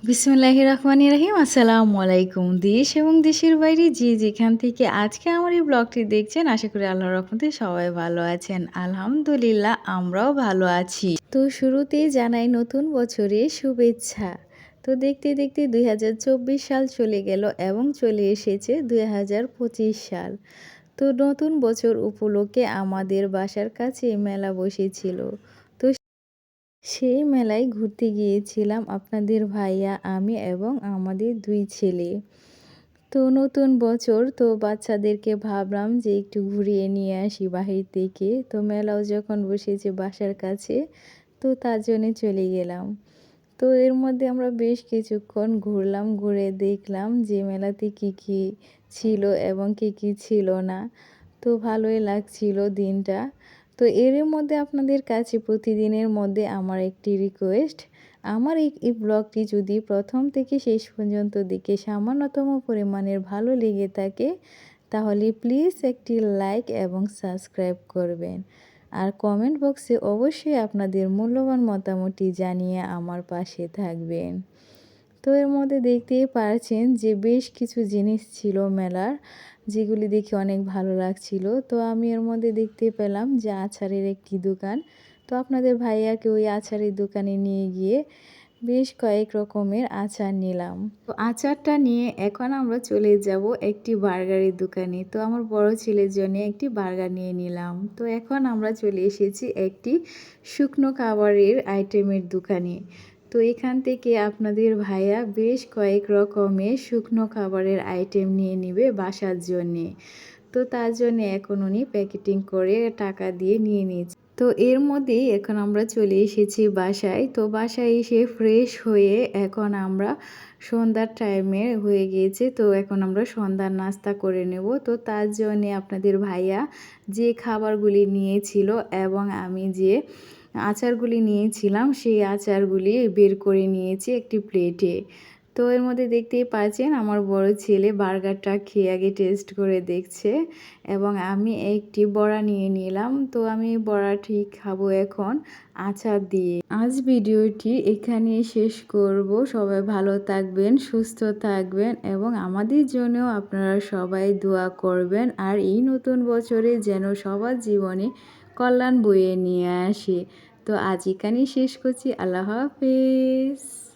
বিসমিল্লাহির রহমানির রহিম। আসসালামু আলাইকুম। দেশ এবং দেশের বাইরে যে যেখান থেকে আজকে আমার এই ব্লগটি দেখছেন, আশা করি আল্লাহর রহমতে সবাই ভালো আছেন। আলহামদুলিল্লাহ আমরাও ভালো আছি। তো শুরুতেই জানাই নতুন বছরের শুভেচ্ছা। তো দেখতে দেখতে ২০২৪ সাল চলে গেল এবং চলে এসেছে ২০২৫ সাল। তো নতুন বছর উপলক্ষে আমাদের বাসার কাছে মেলা বসেছিল। তো সেই মেলায় ঘুরতে গিয়েছিলাম আপনাদের ভাইয়া, আমি এবং আমাদের ২ ছেলে। তো নতুন বছর তো বাচ্চাদেরকে ভাবলাম যে একটু ঘুরিয়ে নিয়ে আসি বাহির থেকে। তো মেলাও যখন বসেছে বাসার কাছে, তো তার জন্যে চলে গেলাম। তো এর মধ্যে আমরা বেশ কিছুক্ষণ ঘুরলাম, ঘুরে দেখলাম যে মেলাতে কী কী ছিল এবং কী কী ছিল না। তো ভালোই লাগছিল দিনটা। তো এর মধ্যে আপনাদের কাছে প্রতিদিনের মধ্যে আমার একটি রিকোয়েস্ট, আমার এই ব্লগটি যদি প্রথম থেকে শেষ পর্যন্ত দেখে সামান্যতম পরিমাণের ভালো লেগে থাকে, তাহলে প্লিজ একটি লাইক এবং সাবস্ক্রাইব করবেন। আর কমেন্ট বক্সে অবশ্যই আপনাদের মূল্যবান মতামতটি জানিয়ে আমার পাশে থাকবেন। তো এর মধ্যে দেখতেই পারছেন যে বেশ কিছু জিনিস ছিল মেলার, যেগুলি দেখে অনেক ভালো লাগছিল। তো আমি এর মধ্যে দেখতে পেলাম যে আচারের একটি দোকান। তো আপনাদের ভাইয়াকে ওই আচারের দোকানে নিয়ে গিয়ে বেশ কয়েক রকমের আচার নিলাম। তো আচারটা নিয়ে এখন আমরা চলে যাব একটি বার্গারের দোকানে। তো আমার বড় ছেলের জন্য একটি বার্গার নিয়ে নিলাম। তো এখন আমরা চলে এসেছি একটি শুকনো খাবারের আইটেমের দোকানে। তো এখান থেকে আপনাদের ভাইয়া বেশ কয়েক রকমের শুকনো খাবারের আইটেম নিয়ে নিবে বাসার জন্যে। তো তার জন্যে এখন উনি প্যাকেটিং করে টাকা দিয়ে নিয়ে নিয়েছে। তো এর মধ্যেই এখন আমরা চলে এসেছি বাসায়। তো বাসায় এসে ফ্রেশ হয়ে এখন আমরা সন্ধ্যার টাইমে হয়ে গিয়েছে। তো এখন আমরা সন্ধ্যার নাস্তা করে নেব। তো তার জন্যে আপনাদের ভাইয়া যে খাবারগুলি নিয়েছিল এবং আমি যে আচারগুলি নিয়েছিলাম, সেই আচারগুলি বের করে নিয়েছি একটি প্লেটে। তো এর মধ্যে দেখতেই পাচ্ছেন আমার বড় ছেলে বার্গারটা খেয়ে আগে টেস্ট করে দেখছে এবং আমি একটি বড়া নিয়ে নিলাম। তো আমি বড়াটি খাবো এখন আচার দিয়ে। আজ ভিডিওটি এখানে শেষ করব। সবাই ভালো থাকবেন, সুস্থ থাকবেন এবং আমাদের জন্যও আপনারা সবাই দোয়া করবেন। আর এই নতুন বছরে যেন সবার জীবনে কল্যাণ বয়ে নিয়ে আসে। তো আজ এখানেই শেষ করছি। আল্লাহ হাফেজ।